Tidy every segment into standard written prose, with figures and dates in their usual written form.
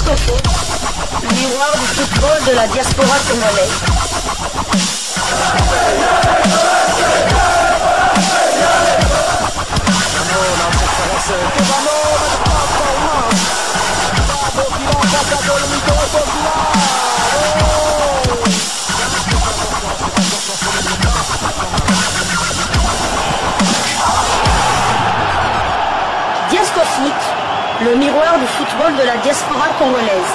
Disco Foot, le miroir du football de la diaspora congolaise. Disco Foot, le miroir du football de la diaspora congolaise.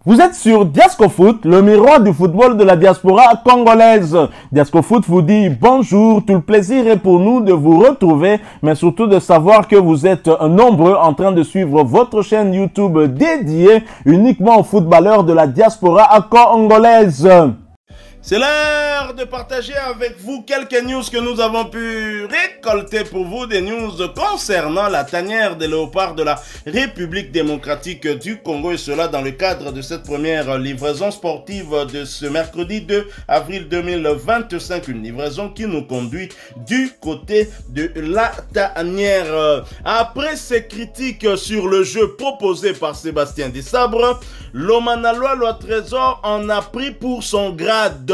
Vous êtes sur Diasco Foot, le miroir du football de la diaspora congolaise. Diasco Foot vous dit bonjour, tout le plaisir est pour nous de vous retrouver, mais surtout de savoir que vous êtes nombreux en train de suivre votre chaîne YouTube dédiée uniquement aux footballeurs de la diaspora congolaise. C'est l'heure de partager avec vous quelques news que nous avons pu récolter pour vous, des news concernant la tanière des léopards de la République démocratique du Congo, et cela dans le cadre de cette première livraison sportive de ce mercredi 2 avril 2025, une livraison qui nous conduit du côté de la tanière. Après ces critiques sur le jeu proposé par Sébastien Desabre, Lomanaloa Trésor en a pris pour son grade.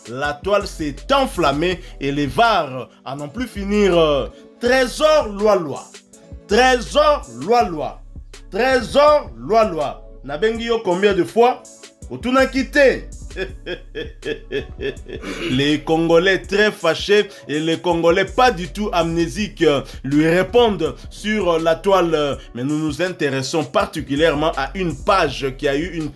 La toile s'est enflammée et les VAR à n'en plus finir. Trésor Loa. Trésor Loa. Trésor Loa. Nabengio combien de fois? Otuna quitté. Les Congolais très fâchés et les Congolais pas du tout amnésiques lui répondent sur la toile. Mais nous nous intéressons particulièrement à une page qui a eu une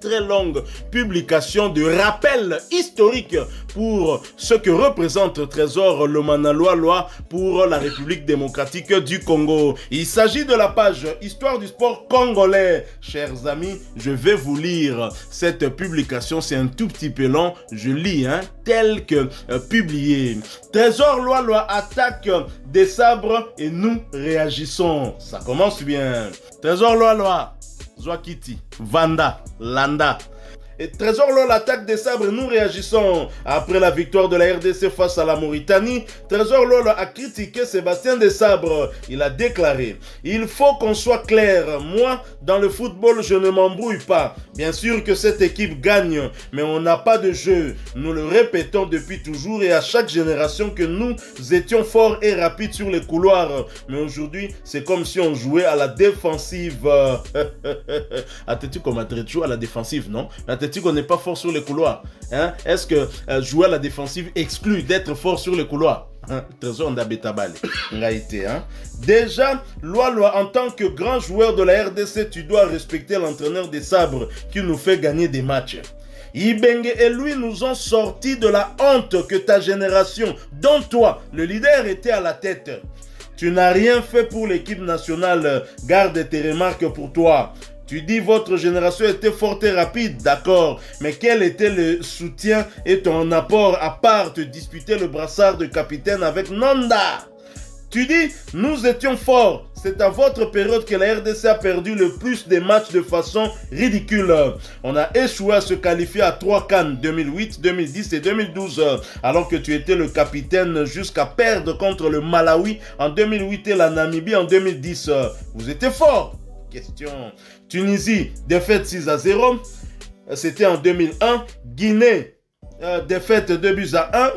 très longue publication de rappel historique pour ce que représente Trésor Lomanaloa pour la République démocratique du Congo. Il s'agit de la page Histoire du sport congolais. Chers amis, je vais vous lire cette publication. C'est un tout petit peu long, je lis, tel que publié. Trésor Loa attaque des sabres et nous réagissons. Ça commence bien. Trésor Loa, Zwakiti, Vanda, Landa. Et Trésor Loa l'attaque des sabres, nous réagissons. Après la victoire de la RDC face à la Mauritanie, Trésor Loa a critiqué Sébastien Desabre. Il a déclaré: il faut qu'on soit clair, moi dans le football je ne m'embrouille pas. Bien sûr que cette équipe gagne, mais on n'a pas de jeu. Nous le répétons depuis toujours et à chaque génération que nous étions forts et rapides sur les couloirs. Mais aujourd'hui, c'est comme si on jouait à la défensive. Atlético Madrid joue à la défensive, non? On n'est pas fort sur les couloirs. Est-ce que jouer à la défensive exclut d'être fort sur les couloirs? Trésor Ndabetabale. Déjà, Loa, en tant que grand joueur de la RDC, tu dois respecter l'entraîneur des sabres qui nous fait gagner des matchs. Ibenge et lui nous ont sorti de la honte que ta génération, dont toi, le leader, était à la tête. Tu n'as rien fait pour l'équipe nationale. Garde tes remarques pour toi. Tu dis votre génération était forte et rapide, d'accord, mais quel était le soutien et ton apport à part te disputer le brassard de capitaine avec Nonda? Tu dis, nous étions forts. C'est à votre période que la RDC a perdu le plus de matchs de façon ridicule. On a échoué à se qualifier à 3 CAN 2008, 2010 et 2012, alors que tu étais le capitaine jusqu'à perdre contre le Malawi en 2008 et la Namibie en 2010. Vous étiez forts. Question. Tunisie, défaite 6-0. C'était en 2001. Guinée, défaite 2-1.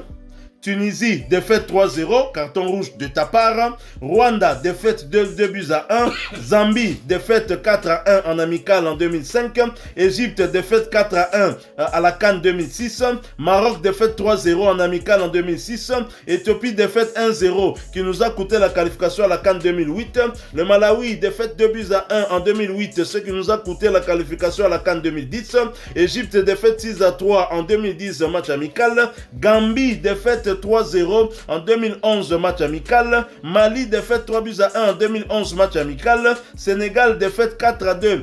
Tunisie, défaite 3-0, carton rouge de ta part. Rwanda, défaite 2-1. Zambie, défaite 4-1 en amical en 2005. Égypte, défaite 4-1 à la CAN 2006. Maroc, défaite 3-0 en amical en 2006. Éthiopie, défaite 1-0 qui nous a coûté la qualification à la CAN 2008. Le Malawi, défaite 2-1 en 2008, ce qui nous a coûté la qualification à la CAN 2010. Égypte, défaite 6-3 en 2010, match amical. Gambie, défaite 3-0 en 2011, match amical. Mali, défaite 3-1 en 2011, match amical. Sénégal, défaite 4-2.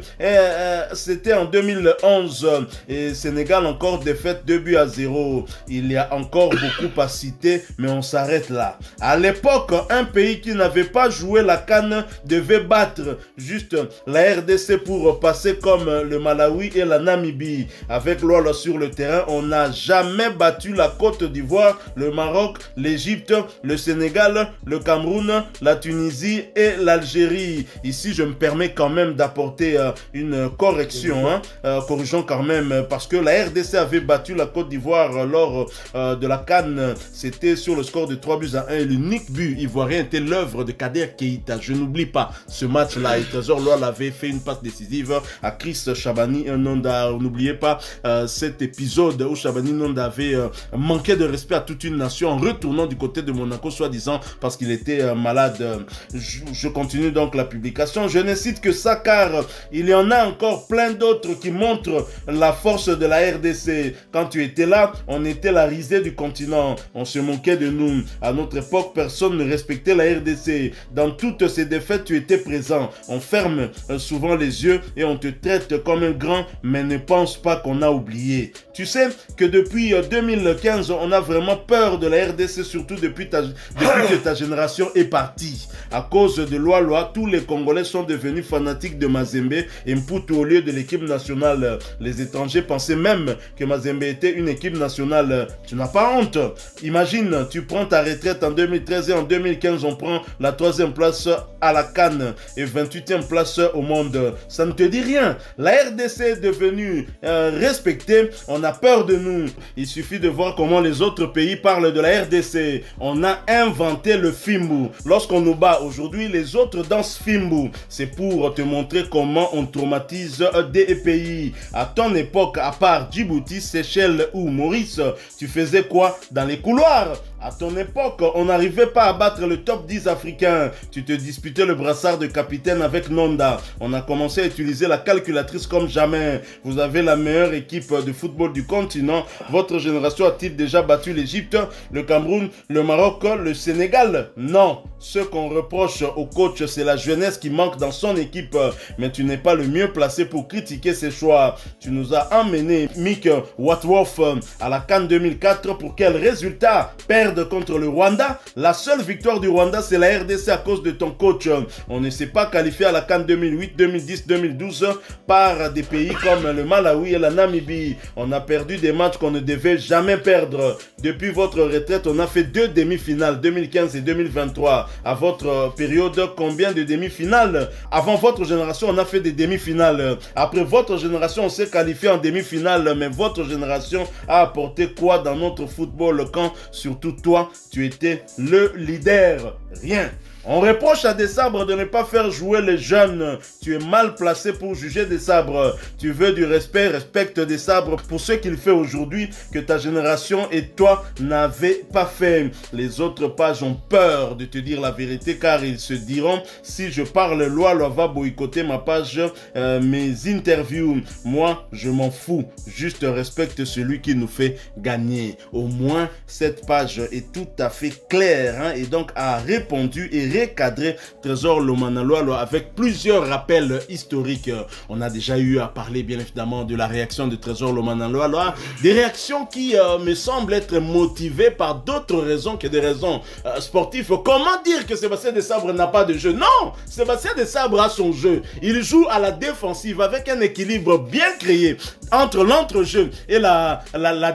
C'était en 2011. Et Sénégal, encore défaite 2-0. Il y a encore beaucoup à citer, mais on s'arrête là. À l'époque, un pays qui n'avait pas joué la CAN devait battre juste la RDC pour passer comme le Malawi et la Namibie. Avec Loa sur le terrain, on n'a jamais battu la Côte d'Ivoire, le Maroc, l'Égypte, le Sénégal, le Cameroun, la Tunisie et l'Algérie. Ici, je me permets quand même d'apporter une correction, hein, corrigeons quand même, parce que la RDC avait battu la Côte d'Ivoire lors de la CAN. C'était sur le score de 3-1 et l'unique but ivoirien était l'œuvre de Kader Keita. Je n'oublie pas ce match-là. Et Trésor Loal avait fait une passe décisive à Chris Chabani Nonda. N'oubliez pas cet épisode où Chabani Nonda avait manqué de respect à toute une nation en retournant du côté de Monaco, soi-disant parce qu'il était malade. Je continue donc la publication. Je ne cite que ça car il y en a encore plein d'autres qui montrent la force de la RDC. Quand tu étais là, on était la risée du continent. On se moquait de nous. À notre époque, personne ne respectait la RDC. Dans toutes ces défaites, tu étais présent. On ferme souvent les yeux et on te traite comme un grand, mais ne pense pas qu'on a oublié. Tu sais que depuis 2015, on a vraiment peur de la RDC, surtout depuis que ta génération est partie. À cause de Loa, tous les Congolais sont devenus fanatiques de Mazembe et Mputu au lieu de l'équipe nationale. Les étrangers pensaient même que Mazembe était une équipe nationale. Tu n'as pas honte. Imagine, tu prends ta retraite en 2013 et en 2015, on prend la 3e place à la CAN et 28e place au monde. Ça ne te dit rien. La RDC est devenue respectée. On a peur de nous. Il suffit de voir comment les autres pays parlent de la RDC. On a inventé le Fimbu. Lorsqu'on nous bat aujourd'hui, les autres dansent Fimbu. C'est pour te montrer comment on traumatise des pays. À ton époque, à part Djibouti, Seychelles ou Maurice, tu faisais quoi dans les couloirs? À ton époque, on n'arrivait pas à battre le top 10 africain. Tu te disputais le brassard de capitaine avec Nonda. On a commencé à utiliser la calculatrice comme jamais. Vous avez la meilleure équipe de football du continent. Votre génération a-t-il déjà battu l'Égypte, le Cameroun, le Maroc, le Sénégal? Non. Ce qu'on reproche au coach, c'est la jeunesse qui manque dans son équipe. Mais tu n'es pas le mieux placé pour critiquer ses choix. Tu nous as emmené Mick Watworth à la CAN 2004 pour quel résultat? Perdre contre le Rwanda. La seule victoire du Rwanda, c'est la RDC à cause de ton coach. On ne s'est pas qualifié à la CAN 2008, 2010, 2012 par des pays comme le Malawi et la Namibie. On a perdu des matchs qu'on ne devait jamais perdre. Depuis votre retraite, on a fait 2 demi-finales, 2015 et 2023. À votre période, combien de demi-finales? Avant votre génération, on a fait des demi-finales. Après votre génération, on s'est qualifié en demi-finale. Mais votre génération a apporté quoi dans notre football quand, surtout toi, tu étais le leader? Rien. On reproche à Desabre de ne pas faire jouer les jeunes. Tu es mal placé pour juger Desabre. Tu veux du respect, respecte Desabre pour ce qu'il fait aujourd'hui que ta génération et toi n'avez pas fait. Les autres pages ont peur de te dire la vérité car ils se diront si je parle loi va boycotter ma page, mes interviews. Moi, je m'en fous. Juste respecte celui qui nous fait gagner. Au moins, cette page est tout à fait claire et donc a répondu et recadré Trésor Lomanaloa avec plusieurs rappels historiques. On a déjà eu à parler bien évidemment de la réaction de Trésor Lomanaloa, des réactions qui me semblent être motivées par d'autres raisons que des raisons sportives. Comment dire que Sébastien Desabre n'a pas de jeu? Non, Sébastien Desabre a son jeu. Il joue à la défensive avec un équilibre bien créé entre l'entrejeu et la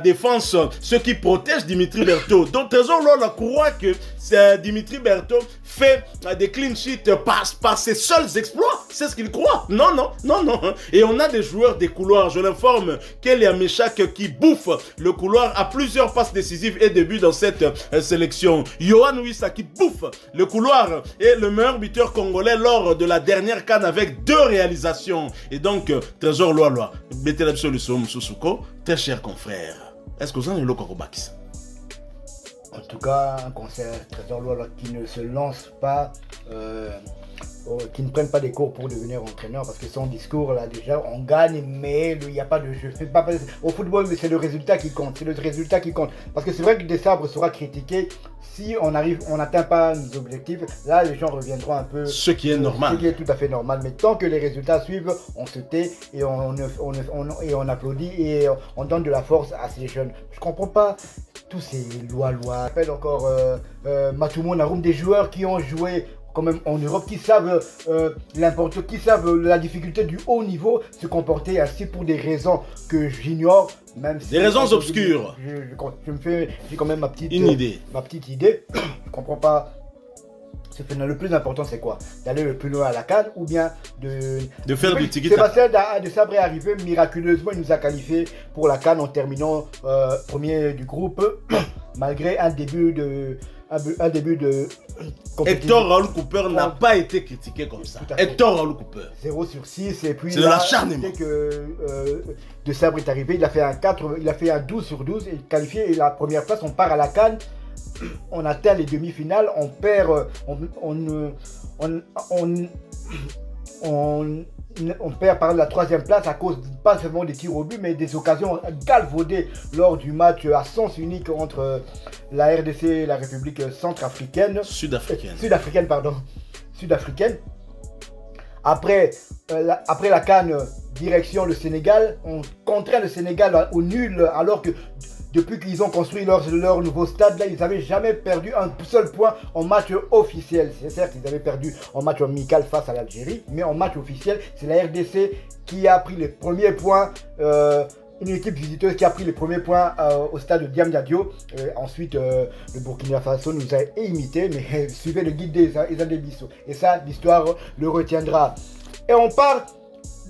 défense, ce qui protège Dimitri Berthaud. Donc Trésor Lola croit que Dimitri Berthaud fait des clean sheets par ses seuls exploits. C'est ce qu'il croit. Non, non, non, non. Et on a des joueurs des couloirs. Je l'informe qu'Elia Meshak qui bouffe le couloir a plusieurs passes décisives et débuts dans cette sélection. Yohan Wissa qui bouffe le couloir est le meilleur buteur congolais lors de la dernière CAN avec 2 réalisations. Et donc, Trésor Loa, Betelem Solution Susuko, très cher confrère. Est-ce que vous en avez le Kokobakis? En tout cas, un concert Trésor Loa qui ne se lance pas, qui ne prenne pas des cours pour devenir entraîneur, parce que son discours là déjà, on gagne, mais il n'y a pas de jeu. Au football, c'est le résultat qui compte. C'est le résultat qui compte. Parce que c'est vrai que Desabre sera critiqué si on n'atteint pas nos objectifs. Là, les gens reviendront un peu. Ce qui est normal. Ce qui est tout à fait normal. Mais tant que les résultats suivent, on se tait et on applaudit et on donne de la force à ces jeunes. Je comprends pas tous ces lois. Je rappelle encore Matumo Narum, des joueurs qui ont joué quand même en Europe, qui savent l'importance, qui savent la difficulté du haut niveau, se comporter ainsi pour des raisons que j'ignore, même si... Des raisons obscures. J'ai quand même ma petite idée. Ma petite idée. Je comprends pas. Le plus important, c'est quoi? D'aller le plus loin à la CAN ou bien de faire du tiki-taka. Sébastien de Sabre est arrivé miraculeusement, il nous a qualifié pour la CAN en terminant premier du groupe, malgré un début de Hector Raoul Cooper n'a pas été critiqué comme ça. Hector Raoul Cooper. 0 sur 6 et puis c'est de l'acharnement. Dès que de Sabre est arrivé, il a fait un 4, il a fait un 12 sur 12 et qualifié et la première place, on part à la CAN. On atteint les demi-finales, on perd, on perd par la troisième place à cause pas seulement des tirs au but, mais des occasions galvaudées lors du match à sens unique entre la RDC et la République centrafricaine. Sud-africaine, pardon. Sud-africaine. Après la CAN, direction le Sénégal, on contraint le Sénégal au nul alors que depuis qu'ils ont construit leur nouveau stade, là, ils n'avaient jamais perdu un seul point en match officiel. C'est certes, ils avaient perdu en match amical face à l'Algérie, mais en match officiel, c'est la RDC qui a pris les premiers points. Une équipe visiteuse qui a pris les premiers points au stade de Diamniadio. Ensuite, le Burkina Faso nous a imité, mais suivez le guide des Bissau. Et ça, l'histoire le retiendra. Et on part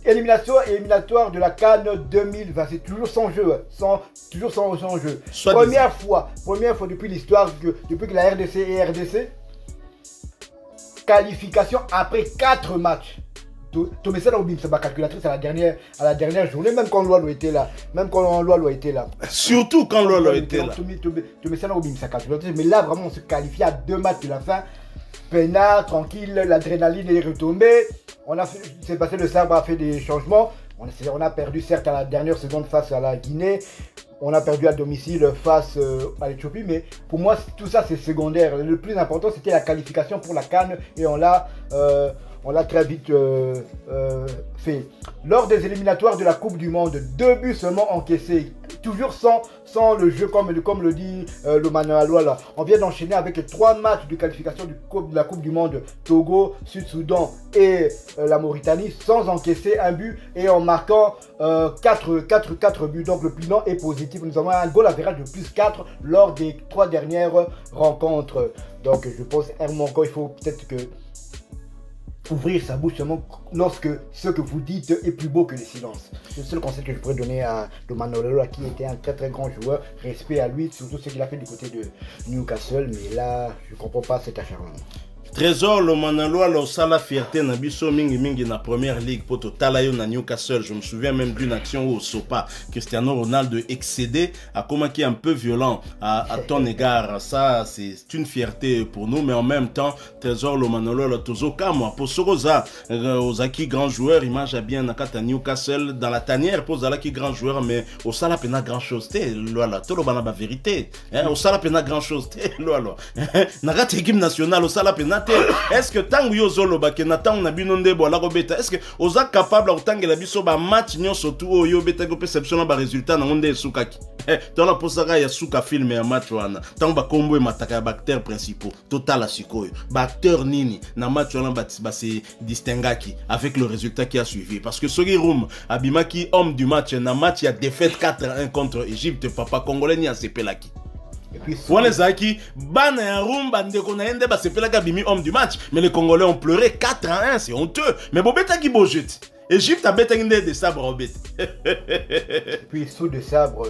éliminatoire de la CAN 2020, c'est toujours sans jeu, toujours sans jeu. Première fois depuis l'histoire, depuis que la RDC est RDC, qualification après 4 matchs. Tomé Obim, c'est ma calculatrice à la dernière journée, même quand Loalo était là. Surtout quand Loalo était là. Tomé Obim, sa calculatrice, mais là vraiment on se qualifie à 2 matchs de la fin. Peinard, tranquille, l'adrénaline est retombée. Sébastien de Sabre a fait des changements. On a perdu certes à la dernière seconde face à la Guinée. On a perdu à domicile face à l'Éthiopie. Mais pour moi, tout ça c'est secondaire. Le plus important c'était la qualification pour la CAN. Et on l'a très vite fait. Lors des éliminatoires de la Coupe du Monde, 2 buts seulement encaissés. Toujours sans le jeu comme le dit le Manualoa. On vient d'enchaîner avec 3 matchs de qualification de la Coupe du Monde. Togo, Sud-Soudan et la Mauritanie sans encaisser un but et en marquant 4 buts. Donc le bilan est positif. Nous avons un goal average de plus 4 lors des 3 dernières rencontres. Donc je pense Hermanco, il faut peut-être que ouvrir sa bouche seulement lorsque ce que vous dites est plus beau que le silence. C'est le seul conseil que je pourrais donner à Lomanolo, qui était un très très grand joueur. Respect à lui, surtout ce qu'il a fait du côté de Newcastle. Mais là, je ne comprends pas cet acharnement. Trésor Lomanaloa la fierté na biso mingi na première ligue pour Totalayo na Newcastle. Je me souviens même d'une action où Sopa Cristiano Ronaldo excédé à comment qui est un peu violent à ton égard. Ça c'est une fierté pour nous, mais en même temps Trésor Lomanaloa tozo kama pour Soroza Ozaki grand joueur image bien na kata Newcastle dans la tanière pour Zalaki grand joueur, mais au sala pena grand chose té loala tolo bana ba vérité au sala pena grand chose té loala na kata équipe nationale au sala pena. Est-ce que tangu yo zolo bake na tangu na bino ndebo la robeta, est-ce que oza capable de tangela biso ba match nyo surtout yo beta ko perception ba résultat na ngonde sukaki dans la posaka ya suka film ya match wana tangu ba kombo mataka ba acteurs principaux total asikoyo ba acteur nini na match wana ba se distingaki avec le résultat qui a suivi, parce que Sogi Room abimaki homme du match na match ya défaite 4-1 contre Égypte, papa congolais ni a sepelaki. Wana Zaki, bana ya rumba ndeko na ende ba sepelaka bimi homme du match, mais les Congolais ont pleuré 4-1, c'est honteux. Mais bobeta ki bojeti. Égypte a beta ngende de sabre obet. Puis sous de sabre,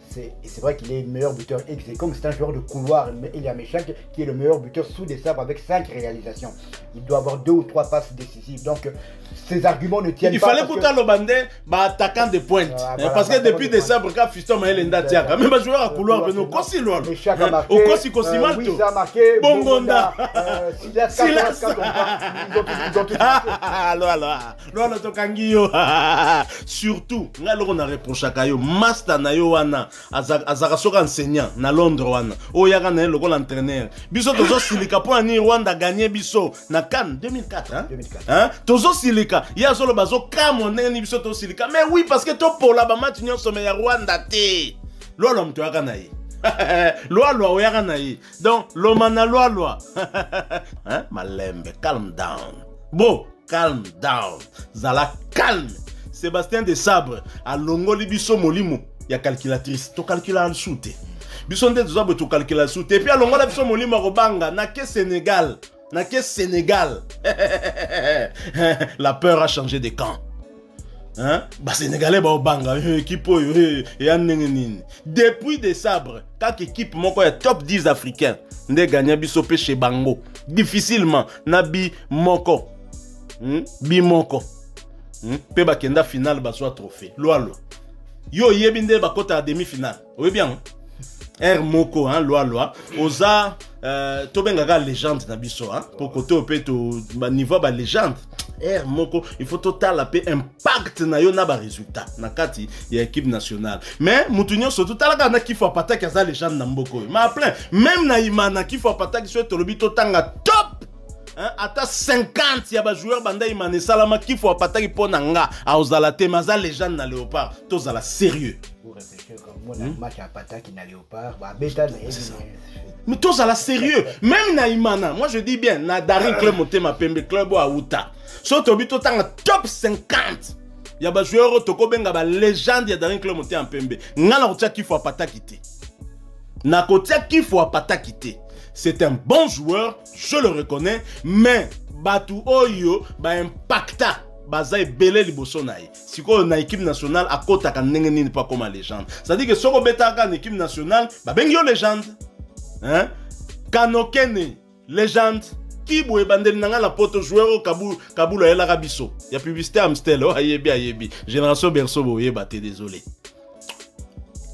c'est vrai qu'il est le meilleur buteur ex aequo, c'est un joueur de couloir, Elia Meshak, qui est le meilleur buteur sous des sabres avec 5 réalisations. Il doit avoir 2 ou 3 passes décisives. Donc ces arguments ne tiennent pas. Il fallait pourtant le bandé, attaquant de pointe. Parce que depuis des sabres, quand Fiston Maël Ndatiaka, même un joueur à couloir, nous aussi loin. Au Kosi Kosimalto. Oui, ça a marqué. Bongonda. Silas. Alors, Tokangio. Surtout, on a reproché à Kayo, Master Nayoana, Azarasoka enseignant, na Londres wana. O yaga na le entraîneur. Biso tozo silika pour ani Rwanda gagner biso na CAN 2004 hein. 2004. Hein? Tozo silika. Ya solo bazo kamo ndenge biso to silika. Mais oui parce que to pour la ba match nyo sommet ya Rwanda té. Lolo mto yaga na yi. Loi oyaka na ye. Donc lomana loi. Hein, malembe, calm down. Bon, calm down. Zala calme. Sébastien de Sabre a longoli biso molimo ya calculatrice. To calcula al soute. Biso nde zobe to calcula al soute. Et puis a longola biso molimo robanga na ke Sénégal. Na ke Sénégal. La peur a changé de camp. Hein? Bah Sénégalais ba obanga équipe depuis des sabres quand équipe moko est top 10 africain ndé gagné biso pe chez bango difficilement na bi moko bi moko pe ba kenda finale ba soit trophée loalo yo yebi ndé ba kota demi finale oui bien R moko hein loa oza to benga légende na biso hein pour koto pe to ba niveau ba légende R moko il faut total la impact na yo na ba résultat na kati ya équipe nationale mais mutunyo surtout talaka na kifo pata ki za légende na mboko ma plein même na imana kifo pata ki so tolobi totanga top hein ata 50 ya ba joueur banda imane salama kifo pata ki pona nga a ozala te maza légende na Léopard tozala sérieux pour réfléchir comme moi match à pata qui na Léopard ba beta na mais tous à la sérieux même na imana moi je dis bien na Daring Club Motema Pembe club ou Aouta so tobi to tanga top 50 ya ba joueur toko benga ba légende ya Daring Club Motema Pembe ngala kotia kifo pata kité na kotia kifo pata kité c'est un bon joueur je le reconnais mais batu oyo ba impacta baza ebele liboso na ye siko na équipe nationale akota ka ndenge nini pas comme légende ça dit que soko betaka na équipe nationale ba bengi yo légende hein Kanokene légende Kibo e bandeli nanga la poto joueur au Kaboul et l'Arabiso. Il y a publicité Amstel, oh ayebi. Génération Berso boye baté désolé.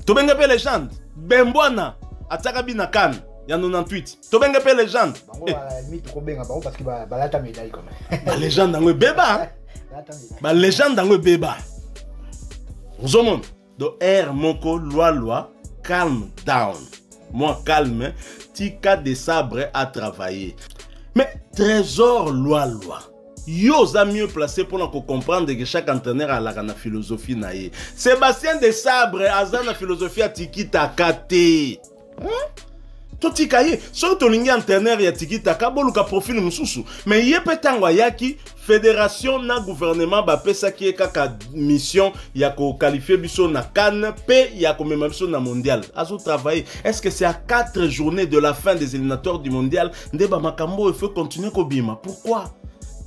Tobenga pe légende. Bembwana atakabi na kan. Il y a 98. Tobenga pe légende. Bango à limite ko benga bango parce que balata médaille comme. Ba légende dango beba. Ba légende dango beba. Ozomon. Do R moko loi calm down. Moi calme, tika de sabre à travailler. Mais Trésor loi. Yo za mieux placé pour nous comprendre que chaque entraîneur a la philosophie naïe. Sébastien de Sabre a la philosophie à tiki takate. Toti kaye, so to lingi entraîneur ya tiki taka boluka profil mususu. Mais yé petangwa yaki fédération na gouvernement ba pesa ki kaka mission ya ko qualifier biso na CAN pe ya ko même biso na mondial. Azo travailler. Est-ce que c'est à 4 journées de la fin des éliminatoires du mondial ndeba makambo il faut continuer ko bima. Pourquoi?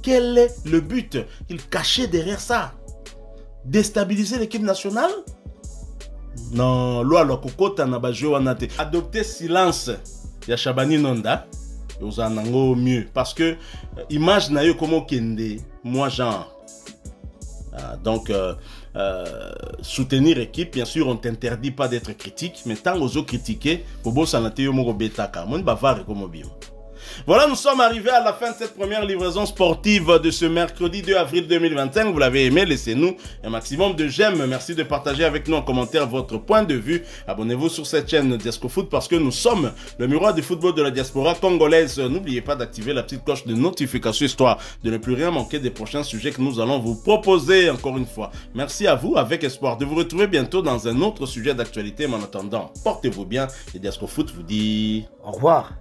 Quel est le but qu'il cachait derrière ça? Déstabiliser l'équipe nationale? Non, loi la kokota na bajo wanate. Adopter silence ya Chabani Nonda. Vous en avez mieux parce que image na yo comment kende moi genre. Donc soutenir équipe bien sûr on t'interdit pas d'être critique mais tant aux autres critiquer bobo sanate yo moko betaka mon bavare comme bio. Voilà, nous sommes arrivés à la fin de cette première livraison sportive de ce mercredi 2 avril 2025. Vous l'avez aimé, laissez-nous un maximum de j'aime. Merci de partager avec nous en commentaire votre point de vue. Abonnez-vous sur cette chaîne Diasco Foot parce que nous sommes le miroir du football de la diaspora congolaise. N'oubliez pas d'activer la petite cloche de notification histoire de ne plus rien manquer des prochains sujets que nous allons vous proposer encore une fois. Merci à vous, avec espoir de vous retrouver bientôt dans un autre sujet d'actualité. Mais en attendant, portez-vous bien et Diasco Foot vous dit au revoir.